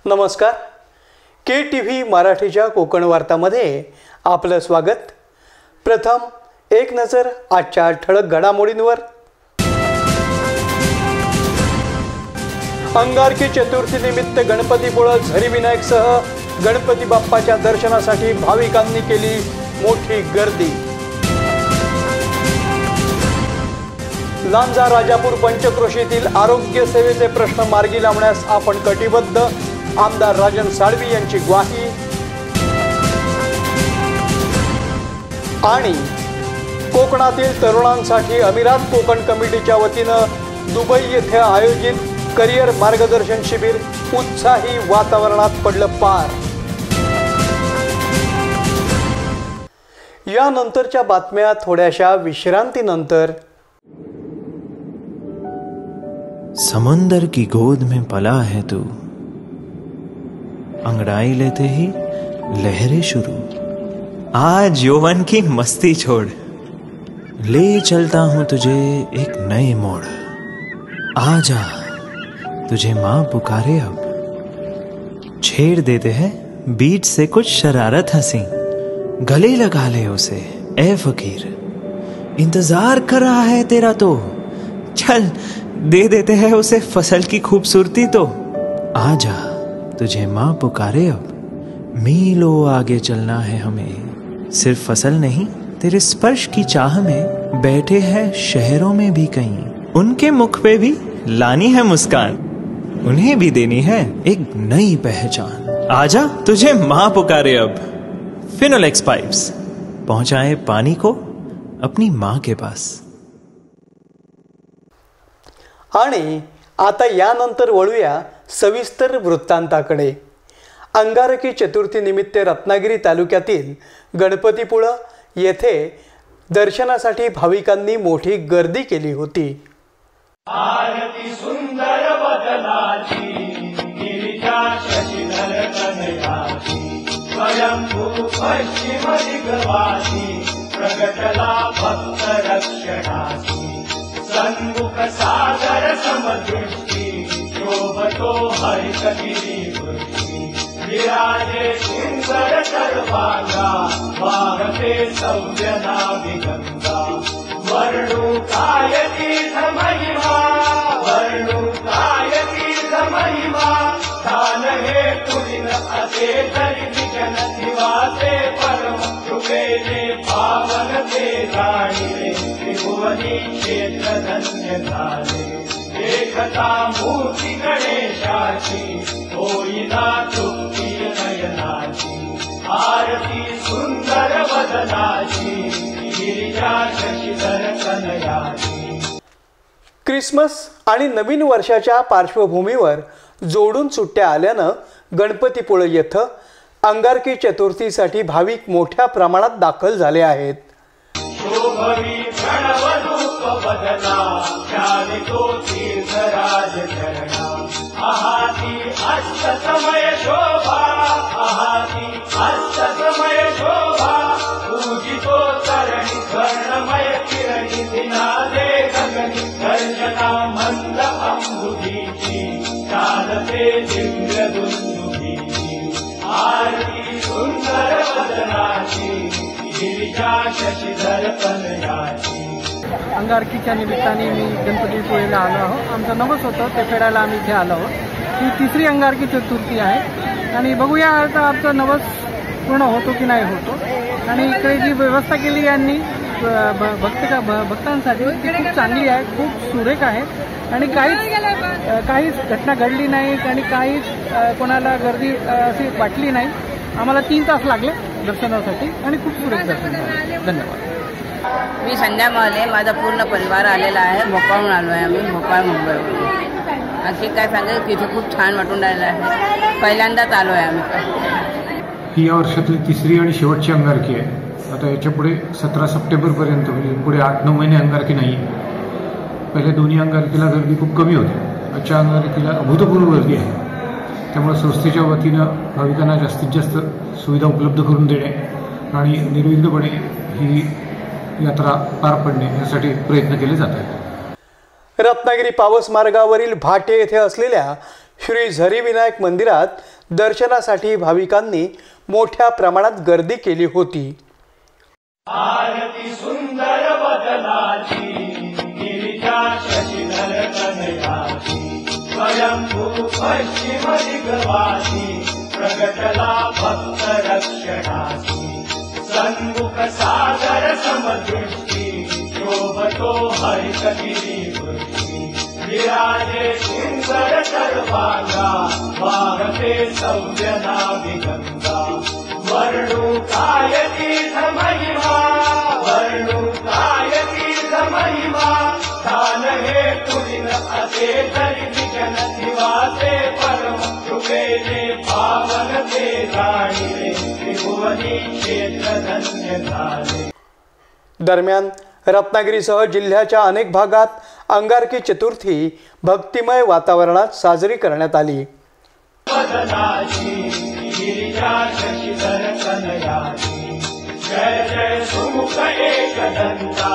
नमस्कार. KTV मराठीच्या कोकण वार्तामध्ये आपलं स्वागत. प्रथम एक नजर आजच्या ठळक घडामोडींवर. अंगारकी चतुर्थी निमित्त गणपतीपुळे झरी विनायकसह गणपती बाप्पाच्या दर्शनासाठी भाविकांनी केली मोठी गर्दी. लांजा राजापूर पंचक्रोशीतील आरोग्य सेवेचे प्रश्न मार्गी लावण्यास आपण कटिबद्ध. आमदार राजन साळवी यांची ग्वाही. आणि कोकणातील तरुणांसाठी अमिरात कोकण कमिटीच्या वतीनं दुबई येथे आयोजित करिअर मार्गदर्शन शिबिर उत्साही वातावरणात पडलं पार. यानंतरच्या बातम्या थोड्याशा विश्रांतीनंतर. समंदर की गोद में पला है तू, अंगड़ाई लेते ही लहरें शुरू. आज यौवन की मस्ती छोड़, ले चलता हूं तुझे एक नए मोड़. आजा तुझे माँ पुकारे अब, छेड़ देते हैं बीच से कुछ शरारत हंसी. गले लगा ले उसे ए फकीर, इंतजार कर रहा है तेरा तो. चल दे देते हैं उसे फसल की खूबसूरती तो. आजा तुझे माँ पुकारे अब, मीलों आगे चलना है हमें. सिर्फ फसल नहीं, तेरे स्पर्श की चाह में बैठे हैं शहरों में भी कहीं. उनके मुख पे भी लानी है मुस्कान, उन्हें भी देनी है एक नई पहचान. आजा तुझे माँ पुकारे अब. फिनोलेक्स पाइप्स पहुंचाए पानी को अपनी माँ के पास. आणि आता यानंतर वळूया सविस्तर वृत्तांताकडे. अंगारकी चतुर्थी निमित्त रत्नागिरी तालुक्यातील गणपतीपुळे येथे दर्शनासाठी भाविकांनी मोठी गर्दी केली होती. आरती सुंदर बदनाची, गिरिजा शशिधर कनयाची, स्वयंभू पश्चिम दिग्वासी, प्रगटला भक्त रक्षणाची. सन्मुख सागर समदृष्टी, शोभतो हरितगिरी वृष्टी. विराजे सुंदर सर्वांगा, वाहते सौजना विगंगा. वर्णू काय तीर्थ महिमा, वर्णू काय तीर्थ महिमा. दान हे पुरीन असे तरी विजन निवासे परम कृपेने पावन ते जाणिले. त्रिभुवनी क्षेत्र धन्य झाले, एकता मूर्ती गणेशाची, होईना तृप्ती नयनाची. आरती सुंदर वदनाची, गिरिजा शशिधर कनयाची. क्रिसमस आणि नवीन वर्षाच्या पार्श्वभूमीवर जोडून सुट्ट्या आल्यानं गणपतीपुळे येथे अंगारकी चतुर्थीसाठी भाविक मोठ्या प्रमाणात दाखल झाले आहेत. शोभवी प्रणवरूप बदला, चालितो तीर्थराज चरणा. आहाती अस्त समय शोभा, आहाती अस्त समय शोभा. पूजितो चरणी स्वर्णमय किरणी, दिनादे गगनी गर्जना मंद अंबुधीची. चालते दिव्य दुंदुभीची. आरती सुंदर वदनाची, गिरिजा शशिधर कनयाची. अंगारकीच्या निमित्ताने मी गणपतीपुळेला आलो आहोत. आमचं नवस होतं ते फेडायला आम्ही इथे आलो आहोत. ही तिसरी अंगारकी चतुर्थी आहे आणि बघूया आता आमचं नवस पूर्ण होतो की नाही होतो. आणि इकडे जी व्यवस्था केली यांनी भक्तांसाठी ती खूप चांगली आहे, खूप सुरेख आहे. आणि काहीच घटना घडली नाही आणि काहीच कोणाला गर्दी अशी वाटली नाही. आम्हाला 3 तास लागले दर्शनासाठी आणि खूप सुरेख दर्शन झालं. धन्यवाद. मी संध्या महले, माझा पूर्ण परिवार आलेला आहे. भोपाळहून आलो आहे आम्ही, भोपाळ मुंबईवरून. आणखी काय सांगायचं, तिथे खूप छान वाटून राहिलं आहे. पहिल्यांदाच आलो आहे आम्ही. ही या वर्षातली तिसरी आणि शेवटची अंगारकी आहे. आता याच्या पुढे 17 सप्टेंबरपर्यंत म्हणजे पुढे 8-9 महिने अंगारकी नाही आहे. पहिल्या दोन्ही अंगारकीला गर्दी खूप कमी होती. आजच्या अंगारकीला अभूतपूर्व गर्दी आहे. त्यामुळे संस्थेच्या वतीनं भाविकांना जास्तीत जास्त सुविधा उपलब्ध करून देणे आणि निर्विघ्नपणे ही यात्रा पार पडणे यासाठी प्रयत्न केले जात आहेत. रत्नागिरी पावस मार्गावरील भाटे येथे असलेल्या श्री झरी विनायक मंदिरात दर्शनासाठी भाविकांनी मोठ्या प्रमाणात गर्दी केली होती। आरती सुंदर बदनाची गिरिजा शशिधर कनयाची स्वयंभू पश्चिम दिग्वासी प्रगटला भक्त रक्षणाची सन्मुख सागर समदृष्टी शोभतो हरित गिरिवृष्टी विराजे सुंदर सर्वांगा वाहते सौजना विगंगा वर्णू काय तीर्थ महिमा वर्णू काय तीर्थ महिमा दान हे पुरीन असे तरी विजन निवासे परम कृपेने पावन ते जाणिले त्रिभुवनी क्षेत्र धन्य झाले। दरम्यान रत्नागिरीसह जिल्ह्याच्या अनेक भागात अंगारकी चतुर्थी भक्तिमय वातावरणात साजरी करण्यात आली। गिरिजा शशिधर कनयाची जय जय सुमुख एकदंता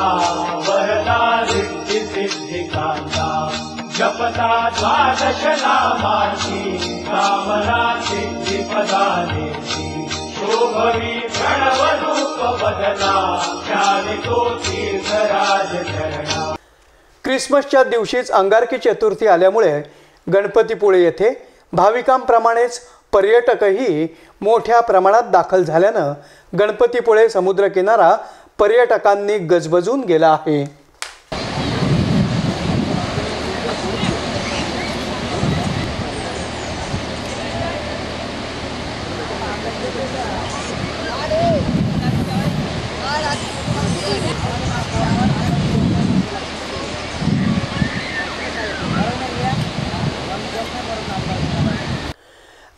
वरदा रिद्धी सिद्धिकांता जपता द्वादश नामाची कामना सिद्धी पदानेची शोभवी प्रणव रूप बदला चालितो तीर्थराज चरणा। क्रिसमसच्या दिवशीच अंगारकी चतुर्थी आल्यामुळे गणपतीपुळे येथे भाविकांप्रमाणेच पर्यटकही मोठ्या प्रमाणात दाखल झाल्यानं गणपतीपुळे समुद्रकिनारा पर्यटकांनी गजबजून गेला आहे।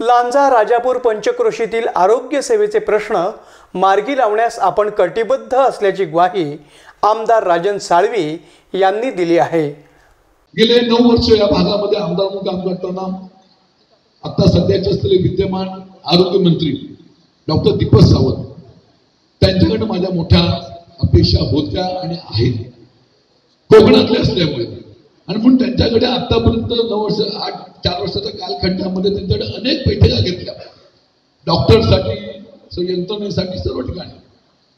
लांजा राजापूर पंचक्रोशीतील आरोग्य सेवेचे प्रश्न मार्गी लावण्यास आपण कटिबद्ध असल्याची ग्वाही आमदार राजन साळवी यांनी दिली आहे। गेले 9 वर्ष या भागामध्ये आमदार म्हणून काम करताना आता सध्याचे असलेले विद्यमान आरोग्य मंत्री डॉक्टर दीपक सावंत त्यांच्याकडे माझ्या मोठ्या अपेक्षा होत्या आणि आहेत कोकणातले असल्यामुळे, आणि म्हणून त्यांच्याकडे आतापर्यंत 4 वर्षाच्या कालखंडामध्ये त्यांच्याकडे अनेक बैठका घेतल्या डॉक्टरसाठी यंत्रणेसाठी सर्व ठिकाणी।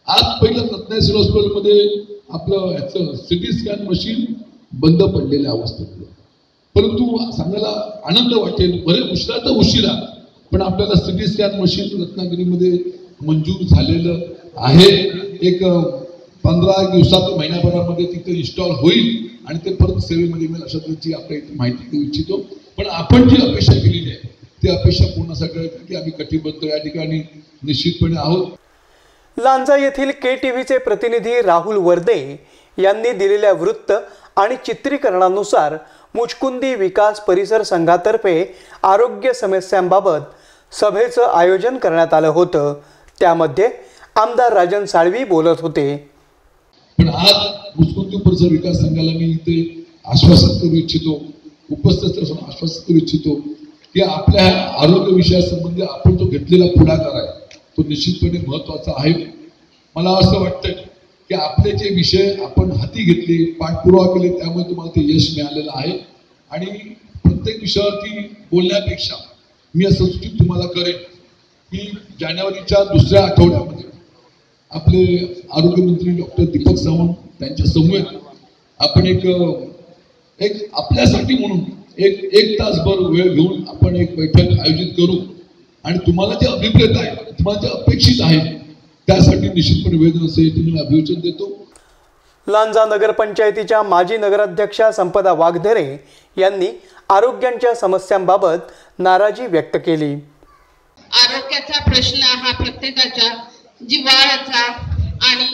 आज पहिलं रत्नागिरी हॉस्पिटलमध्ये आपलं ह्याचं सिटी स्कॅन मशीन बंद पडलेल्या अवस्थेत, परंतु सांगायला आनंद वाटेल बरे उशिरा पण आपल्याला सिटी स्कॅन मशीन रत्नागिरीमध्ये मंजूर झालेलं आहे। एक 15 दिवसात महिन्याभरामध्ये तिथे इन्स्टॉल होईल आणि ते परत सेवेमध्ये मिळेल अशा पद्धतीची आपल्या इथे माहिती देऊ इच्छितो। पण आपण जी अपेक्षा केलेली आहे ती अपेक्षा पूर्ण करण्यासाठी आम्ही कटिबद्ध या ठिकाणी निश्चितपणे आहोत। लांजा येथील KTVचे प्रतिनिधी राहुल वर्दे यांनी दिलेल्या वृत्त आणि चित्रीकरणानुसार मुचकुंदी विकास परिसर संघातर्फे आरोग्य समस्यांबाबत सभेचं आयोजन करण्यात आलं होतं। त्यामध्ये आमदार राजन साळवी बोलत होते। पण आज मुचकुंदी परिसर विकास संघाला मी इथे आश्वासित करू इच्छितो, उपस्थित असून आश्वासित करू इच्छितो की आपल्या आरोग्य विषयासंबंधी आपण जो घेतलेला पुढाकार आहे तो निश्चितपणे महत्त्वाचा आहे। मला असं वाटतं की आपले जे विषय आपण हाती घेतले पाठपुरावा केले त्यामुळे तुम्हाला ते यश मिळालेलं आहे। आणि प्रत्येक विषयावरती बोलण्यापेक्षा मी असं सूचित तुम्हाला करेन की जानेवारीच्या 2ऱ्या आठवड्यामध्ये आपले आरोग्यमंत्री डॉक्टर दीपक सावंत त्यांच्या समवेत आपण एक आपल्यासाठी म्हणून एक तासभर वेळ घेऊन आपण एक बैठक आयोजित करू आणि तुम्हाला जे अभिप्रेत आहे तुम्हाला जे अपेक्षित आहे त्यासाठी निश्चितपणे वेळ असेल तुम्ही अभिवचन देतो। लांजा नगरपंचायतीच्या माजी नगराध्यक्षा संपदा वाघधरे यांनी आरोग्यांच्या समस्यांबाबत नाराजी व्यक्त केली। आरोग्याचा प्रश्न हा प्रत्येकाच्या जिव्हाळ्याचा आणि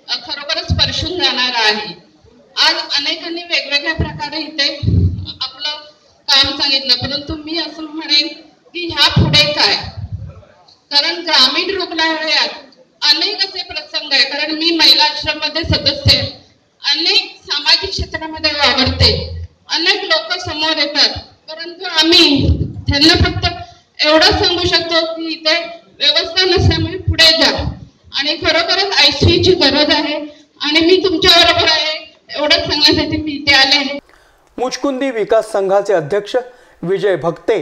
खरोखरच स्पर्शून जाणारा आहे। आज अनेकांनी वेगवेगळ्या प्रकारे इथे आपलं काम सांगितलं, परंतु मी असं म्हणेन की ह्या पुढे काय, कारण ग्रामीण रुग्णालयात अनेक असे प्रसंग आहे, कारण मी महिला आश्रम मध्ये सदस्य आहे, अनेक सामाजिक क्षेत्रामध्ये वावरते, अनेक लोक समोर येतात, परंतु आम्ही त्यांना फक्त एवढंच सांगू शकतो की इथे व्यवस्था नसल्यामुळे पुढे जा आणि खरोखरच ICU ची गरज आहे आणि मी तुमच्या बरोबर आहे एवढंच सांगण्यासाठी मी इथे आले आहे। मुचकुंदी विकास संघाचे अध्यक्ष विजय भक्ते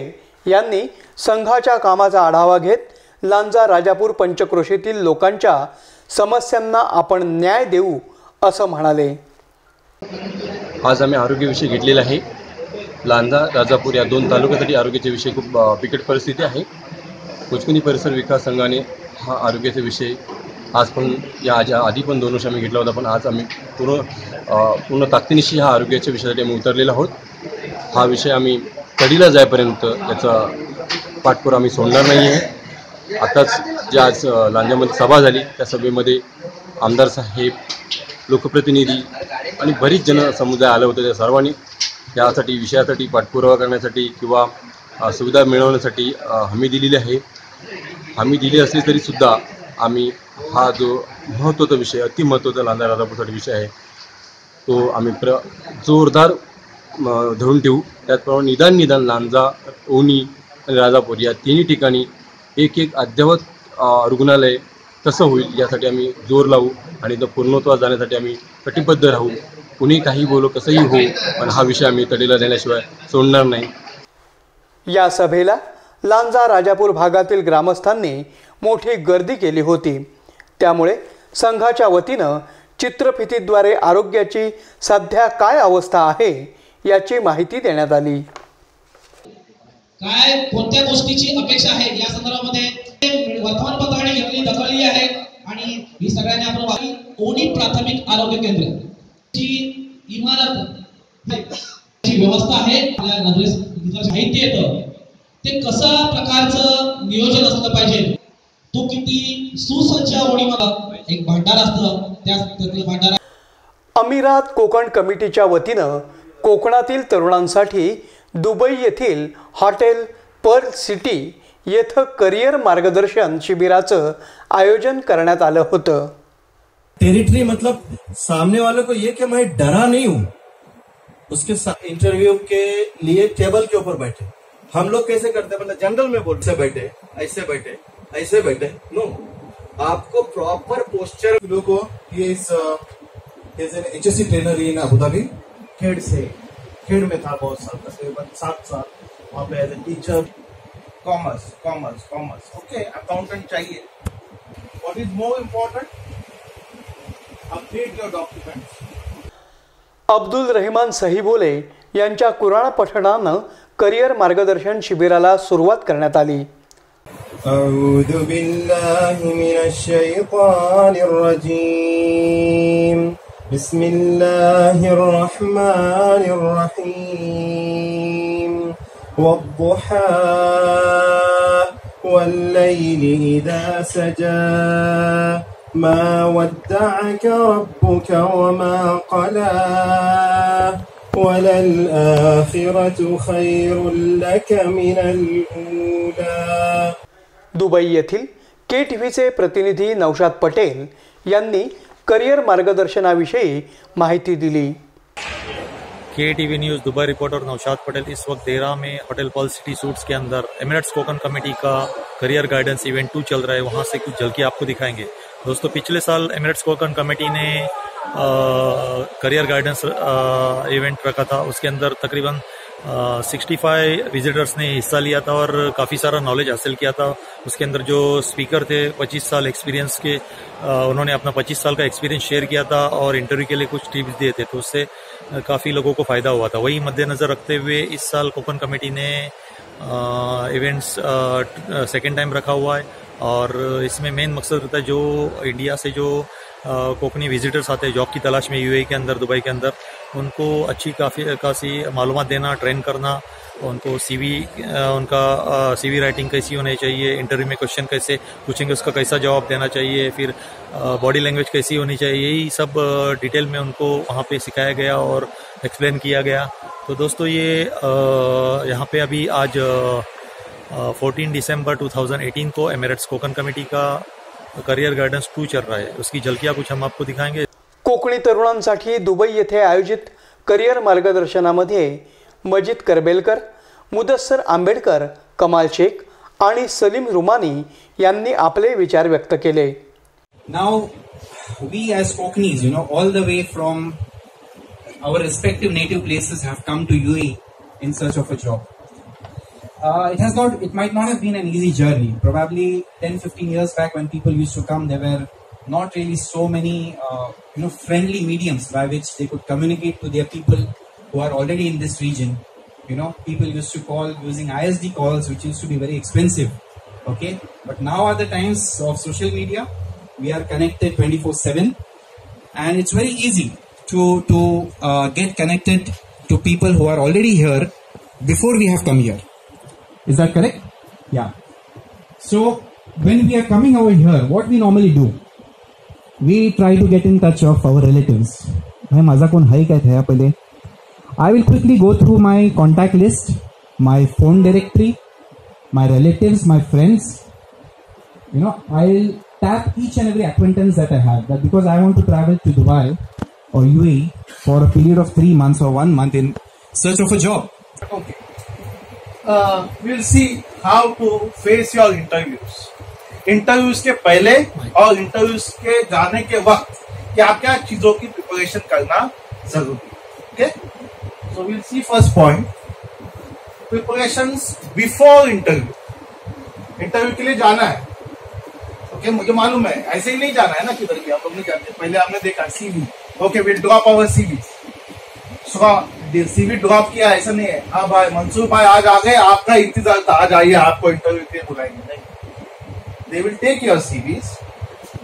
यांनी संघाच्या कामाचा आढावा घेत लांजा राजापूर पंचक्रोशीतील लोकांच्या समस्यांना आपण न्याय देऊ असं म्हणाले. आज आम्ही आरोग्यविषय घेतलेला आहे. लांजा राजापूर या दोन तालुक्यासाठी आरोग्याचा विषय खूप बिकट परिस्थिती आहे. कोचकुनी परिसर विकास संघाने हा आरोग्याचा विषय आज पण या आधी पण 2 वर्ष आम्ही घेतला होता, पण आज आम्ही पूर्ण ताकदीनिशी ह्या आरोग्याच्या विषयासाठी आम्ही उतरलेलो आहोत. हा विषय आम्ही कधीला जाईपर्यंत त्याचा पाठपुरा आम्ही सोडणार नाही आहे. आताच जी आज लांजामध्ये सभा झाली त्या सभेमध्ये आमदार साहेब, लोकप्रतिनिधी आणि बरीच जनसमुदाय आलं होतं. त्या सर्वांनी यासाठी विषयासाठी पाठपुरावा करण्यासाठी किंवा सुविधा मिळवण्यासाठी हमी दिलेली आहे. हमी दिली असली तरीसुद्धा आम्ही हा जो महत्त्वाचा विषय, अति महत्त्वाचा लांजा राजापूरसाठी विषय आहे तो आम्ही जोरदार धरून ठेवू. त्याचप्रमाणे निदान लांजा, ओणी आणि राजापूर या तिन्ही ठिकाणी एक अद्ययावत रुग्णालय कसं होईल यासाठी आम्ही जोर लावू आणि तो पूर्णत्वास जाण्यासाठी आम्ही कटिबद्ध राहू. कुणी काही बोलो, कसंही हो, पण हा विषय आम्ही तडीला देण्याशिवाय सोडणार नाही. या सभेला लांजा राजापूर भागातील ग्रामस्थांनी मोठी गर्दी केली होती. त्यामुळे संघाच्या वतीनं चित्रफितीद्वारे आरोग्याची सध्या काय अवस्था आहे याची माहिती देण्यात आली. काय कोणत्या गोष्टीची अपेक्षा आहे या संदर्भामध्ये वर्तमानपत्राने घेतली दखल आहे आणि ही सगळ्यांनी आपण ओणी प्राथमिक आरोग्य केंद्र ची इमारत जी व्यवस्था आहे आपल्या नजरेस माहिती येतं ते कशा प्रकारचं नियोजन असलं पाहिजे. तो किती सुसज्ज ओणीमध्ये एक भांडार असतं, त्या भांडारा. अमिरात कोकण कमिटीच्या वतीनं कोकणातील तरुणांसाठी दुबई येथील हॉटेल पर्ल सिटी येथे करियर मार्गदर्शन शिबिराचं आयोजन करण्यात आलं होतं. टेरिटरी मतलब सामने वाले को ये कि मैं डरा नहीं हूं, उसके इंटरव्यू के लिए टेबल के ऊपर बैठे. हम लोग कैसे करते हैं, मतलब जनरल में बोलते बैठे, ऐसे बैठे, ऐसे बैठे. नो, आपको प्रॉपर पोस्चर. लोगों ये is an HSC trainer in Abu Dhabi. Khed में था बहुत साल, तकरीबन 7 साल वहाँ पे as a teacher. Commerce okay. Accountant चाहिए. What is more important, update your documents. Abdul Rahman सहीबोले यांच्या कुराण पठणानं करियर मार्गदर्शन शिबिराला सुरुवात करण्यात आली. अऊदु बिल्लाहि मिनश शैतानिर रजीम. बिस्मिल्लाहिर रहमानिर रहीम. वद्दुहा वल्लैलि इदा सजा. मा वद्दअक रब्बुक वमा क़ला. वललआखिरतु खैरुल लक मिनल ऊला. दुबई येथील KTVचे प्रतिनिधी नौशाद पटेल यांनी करियर मार्गदर्शनाविषयी माहिती दिली. KTV news Dubai reporter Naushad Patel इस वक्त देरा में होटल पर्ल सिटी सूट्स के अंदर एमिरेट्स कोकन कमेटी का करियर गाइडेंस इवेंट 2 चल रहा है. वहां से कुछ झलकी आपको दिखाएंगे. दोस्तों, पिछले साल एमिरेट्स कोकन कमेटी ने करियर गाइडेंस इवेंट रखा था. उसके अंदर तकरीबन 65 विजिटर्स ने हिस्सा लिया था और काफ़ी सारा नॉलेज हासिल किया था. उसके अंदर जो स्पीकर थे 25 साल एक्सपीरियंस के, उन्होंने अपना 25 साल का एक्सपीरियंस शेयर किया था और इंटरव्यू के लिए कुछ टिप्स दिए थे, तो उससे काफ़ी लोगों को फ़ायदा हुआ था. वही मद्देनज़र रखते हुए इस साल कोकन कमेटी ने इवेंट्स सेकेंड टाइम रखा हुआ है और इसमें मेन मकसद रहता है जो इंडिया से जो कोकनी विजिटर्स आते हैं जॉब की तलाश में UAE के अंदर, दुबई के अंदर, उनको अच्छी खासी मालूमात देना, ट्रेन करना, उनको उनका CV राइटिंग कैसी होनी चाहिए, इंटरव्यू में क्वेश्चन कैसे पूछेंगे उसका कैसा जवाब देना चाहिए, फिर बॉडी लैंग्वेज कैसी होनी चाहिए, यही सब डिटेल में उनको वहाँ पे सिखाया गया और एक्सप्लेन किया गया. तो दोस्तों, ये यहाँ पे अभी आज 14 दिसंबर 2018 को एमिरेट्स कोकन कमेटी का करियर गाइडेंस 2 चल रहा है. उसकी झलकियाँ कुछ हम आपको दिखाएंगे. कोकणी तरुणांसाठी दुबई येथे आयोजित करियर मार्गदर्शनामध्ये मजिद करबेलकर, मुदस्सर आंबेडकर, कमाल शेख आणि सलीम रुमानी यांनी आपले विचार व्यक्त केले. Now we as Kokanis, all the way from our respective native places have come to UAE in search of a job. it might not have been an easy journey. Probably 10-15 years back when people used to come, there were not really so many friendly mediums by which they could communicate to their people who are already in this region. People used to call using ISD calls, which used to be very expensive. Okay, but now are the times of social media. We are connected 24/7, and it's very easy to get connected to people who are already here before we have come here. Is that correct? Yeah. So when we are coming over here, what we normally do, we try to get in touch of our relatives. I will quickly go through my contact list, my phone directory, my relatives, my friends. I'll tap each and every acquaintance that I have, that because I want to travel to Dubai or UAE for a period of 3 months or 1 month in search of a job. Okay. We'll see how to face your interviews. Interviews के पहले और interviews के जाने के वक्त क्या क्या चीजों की preparation करना जरूरी है. Okay, so will see first point, preparations before interview. Interview के लिए जाना है. ओके, मुझे मालूम है ऐसे ही नहीं जाना है ना किधर भी, आप लोग नहीं जानते. पहले हमने देखा CV. Okay, will drop our CV. CV drop किया ऐसा नहीं है. हाँ भाई मंसूर भाई आज आ गए, आपका इंतजार था, आज आइए आपको इंटरव्यू के लिए बुलाएंगे. नहीं, they will take your CVs,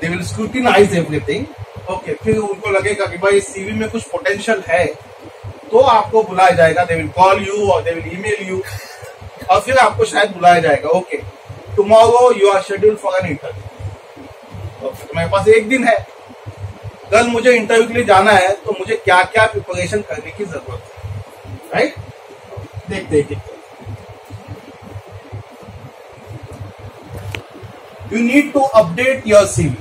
they will scrutinize everything. Okay, फिर उनको लगेगा कि भाई सीवी में कुछ पोटेंशियल है तो आपको बुलाया जाएगा. they will call you or they will email you और फिर आपको शायद बुलाया जाएगा. Okay, tomorrow you are scheduled for an interview. Okay, मेरे पास एक दिन है, कल मुझे इंटरव्यू के लिए जाना है, तो मुझे क्या क्या प्रिपरेशन करने की जरूरत है. राइट, देखते. You need to update your CV.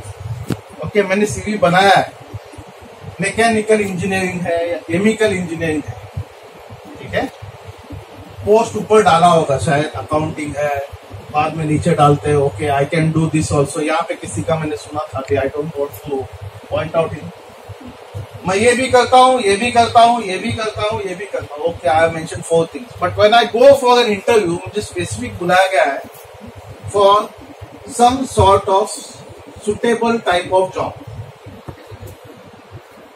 Okay, Maine CV बनाया है, मैकेनिकल इंजीनियरिंग है या केमिकल इंजीनियरिंग है, ठीक है. पोस्ट ऊपर डाला होगा शायद, अकाउंटिंग है, बाद में नीचे डालते हैं okay I can do this also. यहाँ पे किसी का मैंने सुना था कि I don't want two point out in, मैं ये भी करता हूँ, ये भी करता हूँ, ये भी करता हूँ, ये भी करता हूँ. Okay, I have mention 4 things, but when I go for an interview, मुझे स्पेसिफिक बुलाया गया है for some sort of suitable type of job.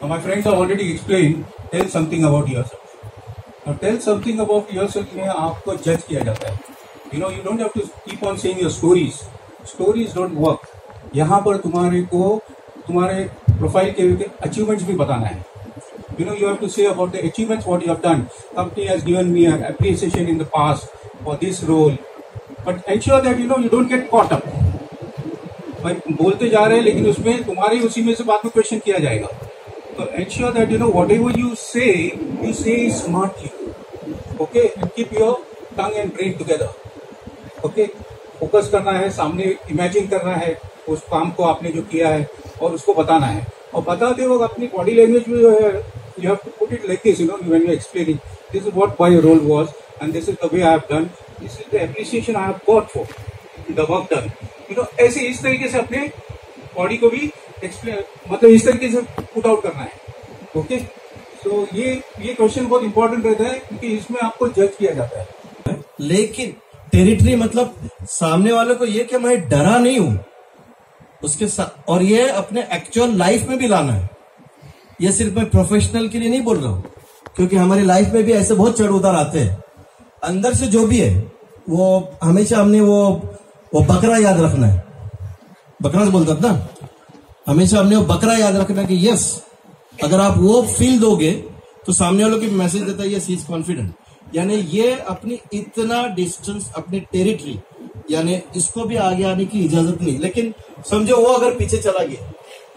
Now my friends have already explained, tell something about yourself. Now tell something about yourself में आपको जज KIA जाता है. You don't have to keep on saying your stories. Stories don't work. यहाँ पर तुम्हारे को तुम्हारे profile के achievements भी बताना है. You have to say about the achievements what you have done. Company has given me an appreciation in the past for this role. But ensure that you don't get caught up. भाई बोलते जा रहे हैं लेकिन उसमें तुम्हारे उसी में से बाद में क्वेश्चन किया जाएगा. तो ensure that whatever you say smartly. Okay, and keep your tongue and brain together. Okay, focus करना है, सामने इमेजिन करना है उस काम को आपने जो किया है और उसको बताना है. और बताते वक्त अपनी बॉडी लैंग्वेज में जो है you have to put it like this, when you're explaining, this is what my role was and this is the way I have done. This is the appreciation I have got for the work done. ऐसे इस तरीके से अपने body को भी मतलब इस तरीके से put out करना है. Okay, तो ये क्वेश्चन बहुत इंपॉर्टेंट रहता है क्योंकि इसमें आपको जज किया जाता है. लेकिन टेरिटरी मतलब सामने वाले को ये कि मैं डरा नहीं हूं उसके साथ, और ये अपने एक्चुअल लाइफ में भी लाना है. ये सिर्फ मैं प्रोफेशनल के लिए नहीं बोल रहा हूं, क्योंकि हमारी लाइफ में भी ऐसे बहुत चढ़ उतार आते हैं. अंदर से जो भी है वो हमेशा हमने वो बकरा याद रखना है. बकरा से बोलता ना, हमेशा हमने वो बकरा याद रखना कि यस, अगर आप वो फील दोगे तो सामने वालों की मैसेज देता है यस ही इज कॉन्फिडेंट. यानी ये अपनी इतना डिस्टेंस अपनी टेरिटरी, यानी इसको भी आगे आने की इजाजत नहीं. लेकिन समझो वो अगर पीछे चला गया,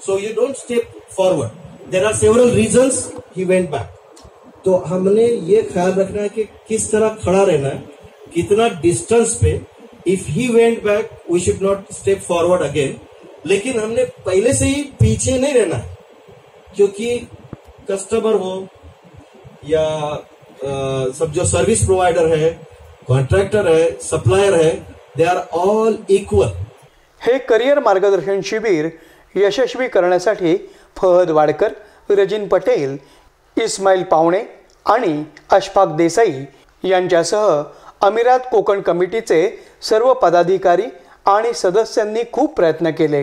so you don't step forward. There are several reasons he went back. तो हमने ये ख्याल रखना है कि किस तरह खड़ा रहना है, कितना डिस्टेंस पे. If he went back we should not step forward again. लेकिन हमने पहले से ही पीछे नहीं रहना है, क्योंकि कस्टमर हो या सब जो सर्विस प्रोवाइडर है, कॉन्ट्रैक्टर है, सप्लायर है, दे आर ऑल इक्वल. हे करिअर मार्गदर्शन शिबिर यशस्वी करण्यासाठी फहद वाडकर, रजिन पटेल, इस्माईल पावणे आणि अशफाक देसाई यांच्यासह अमिरात कोकण कमिटीचे सर्व पदाधिकारी आणि सदस्यांनी खूप प्रयत्न केले।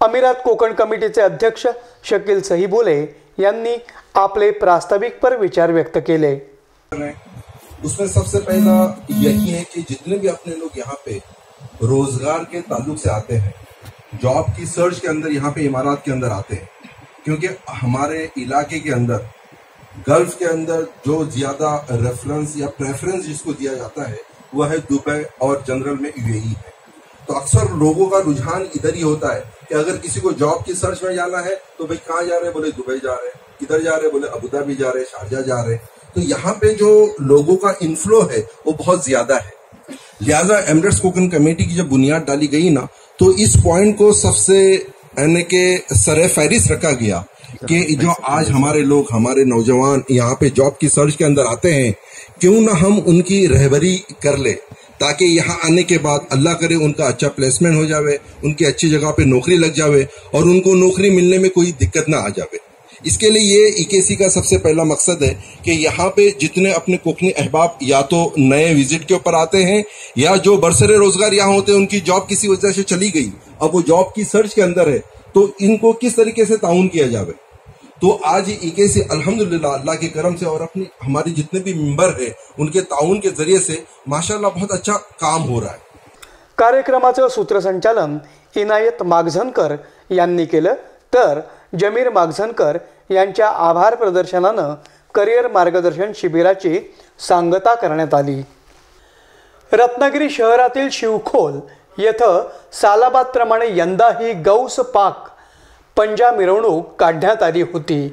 अमिरात कोकण कमिटीचे अध्यक्ष शकील सहीबुले यांनी आपले प्रास्ताविक पर विचार व्यक्त केले। उसमें सबसे पहला यही है कि जितने भी अपने लोग यहाँ पे रोजगार के ताल्लुक से आते हैं, जॉब की सर्च के अंदर यहाँ पे इमारात के अंदर आते हैं, क्योंकि हमारे इलाके के अंदर गल्फ के अंदर जो ज्यादा रेफरेंस या प्रेफरेंस जिसको दिया जाता है वह है दुबई और जनरल में यूएई है। तो अक्सर लोगों का रुझान इधर ही होता है कि अगर किसी को जॉब की सर्च में जाना है तो भाई कहाँ जा रहे हैं, बोले दुबई जा रहे हैं, किधर जा रहे हैं, बोले अबू धाबी जा रहे हैं, शारजा जा रहे हैं। तो यहाँ पे जो लोगों का इनफ्लो है वो बहुत ज्यादा है। लिहाजा एमिरेट्स कोकन कमेटी की जब बुनियाद डाली गई ना, तो इस पॉइंट को सबसे यानी के सरे फहरिस्त रखा गया कि जो आज हमारे लोग, हमारे नौजवान यहाँ पे जॉब की सर्च के अंदर आते हैं, क्यों ना हम उनकी रहबरी कर ले, ताकि यहाँ आने के बाद अल्लाह करे उनका अच्छा प्लेसमेंट हो जावे, उनकी अच्छी जगह पे नौकरी लग जावे और उनको नौकरी मिलने में कोई दिक्कत ना आ जावे। इसके लिए ये इकेसी का सबसे पहला मकसद है कि यहाँ पे जितने अपने कोकनी अहबाब या तो नए विजिट के ऊपर आते हैं या जो बरसरे रोजगार यहाँ होते हैं, उनकी जॉब किसी वजह से चली गई, अब वो जॉब की सर्च के अंदर है, तो इनको किस तरीके से ताउन किया जावे। तो आज इकेसी अल्हम्दुलिल्लाह अल्लाह के करम से और अपनी हमारे जितने भी मेंबर है उनके ताउन के जरिए से माशाल्लाह बहुत अच्छा काम हो रहा है। कार्यक्रमाचं सूत्रसंचालन इनायत मागझनकर यांनी केलं, तर जमीर मागझनकर यांच्या आभार प्रदर्शनानं करिअर मार्गदर्शन शिबिराची सांगता करण्यात आली। रत्नागिरी शहरातील शिवखोल येथे सालाबादप्रमाणे यंदाही गौस पाक पंजा मिरवणूक काढण्यात आली होती।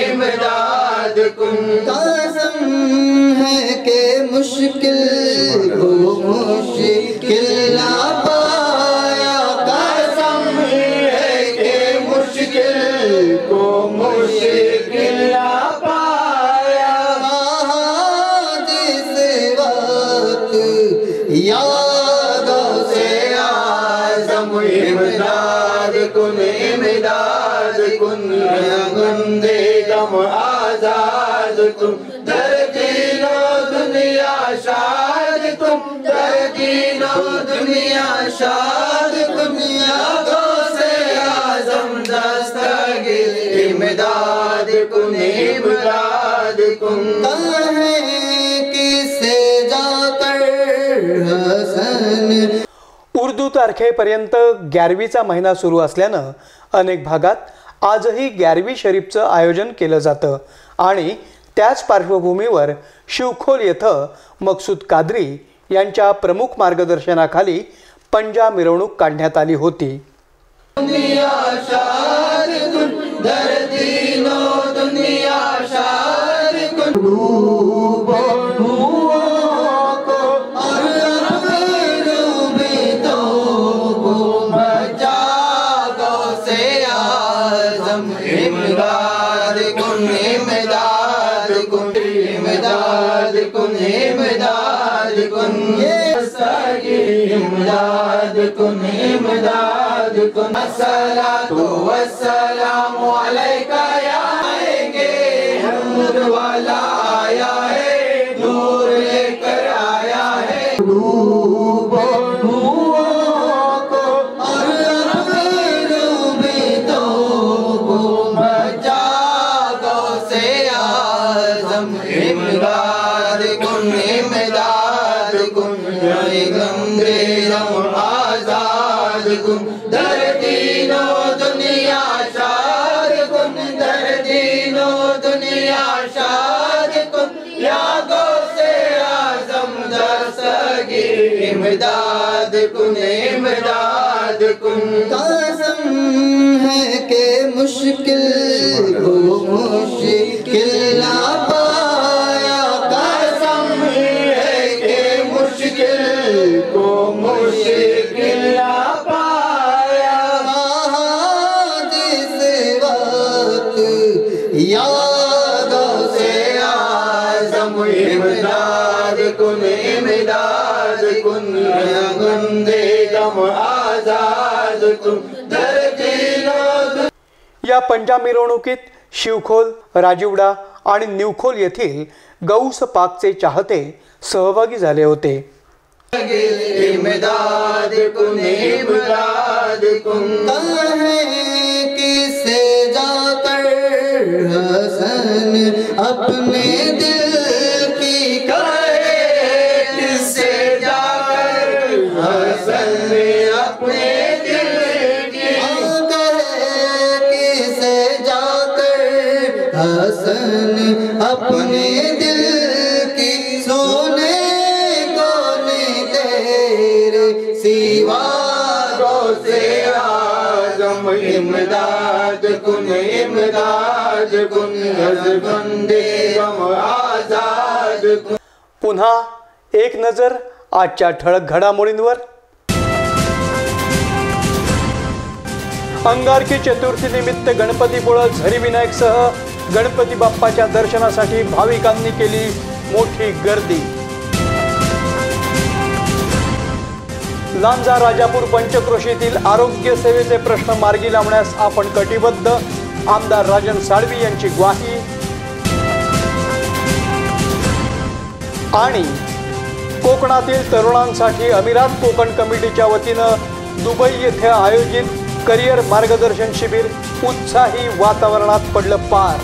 इमदाद कुन कसम है के मुश्किल को मुश्किल ना पाया, कसम है के मुश्किल को मुश्किल ना पाया। जिस वक्त यादों से आज़म इमदाद कुन गुंदे गम आजाद तुम, दर्दीनो दुनिया शाद तुम, दर्दीनो दुनिया शाद तुम, यादों से आज़म दस्तगीर इमदाद कुन किसे जाकर हसन। उर्दू तारखेपर्यंत 11वीचा महिना सुरू असल्यानं अनेक भागात आजही 11वी शरीफचं आयोजन केलं जातं आणि त्याच पार्श्वभूमीवर शिवखोल येथे मकसूद कादरी यांच्या प्रमुख मार्गदर्शनाखाली पंजा मिरवणूक काढण्यात आली होती। दुनिया शाद कुन दर्दीनो दुनिया शाद कुन इमदाद कुन अस्सलातु वस्सलामु अलैका या आएंगे नूर वाला आया है, नूर लेकर आया है। दर्दीनो दुनिया शाद कुन, दर्दीनो दुनिया शाद कुन, यादों से आज़म दस्तगीर इमदाद कुन कसम है के मुश्किल को मुश्किल ना पाया, कसम है के मुश्किल को मुश्किल ना पाया। जिस वक्त यादों से आज़म इमदाद कुन गुंदे गम आजाद तुम धरती। या पंजा मिरवणुकीत शिवखोल, राजिवडा आणि निवखोल येथील गौस पाकचे चाहते सहभागी झाले होते। इमदाद कुन इमदाद कुन किसे जाकर हसन अपने दिल की कहे, किसे जाकर हसन अपने दिल की कहे, किसे जाकर हसन अपने दिल की सोने सिवा रोज़े आज़म इमदाद कुन गुंदे गम आजाद कुन। पुन्हा एक नजर आजच्या ठळक घडामोडींवर। अंगारकी चतुर्थी निमित्त गणपतीपुळे झरी विनायकसह गणपती बाप्पाच्या दर्शनासाठी भाविकांनी केली मोठी गर्दी। लांजा राजापूर पंचक्रोशीतील आरोग्य सेवेचे प्रश्न मार्गी लावण्यास आपण कटिबद्ध, आमदार राजन साळवी यांची ग्वाही। आणि कोकणातील तरुणांसाठी अमिरात कोकण कमिटीच्या वतीनं दुबई येथे आयोजित करिअर मार्गदर्शन शिबिर उत्साही वातावरणात पडलं पार।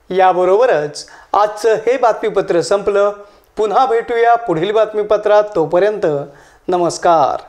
याबरोबरच आजचं हे बातमीपत्र संपलं। पुन्हा भेटूया पुढील बातमीपत्रात, तोपर्यंत नमस्कार।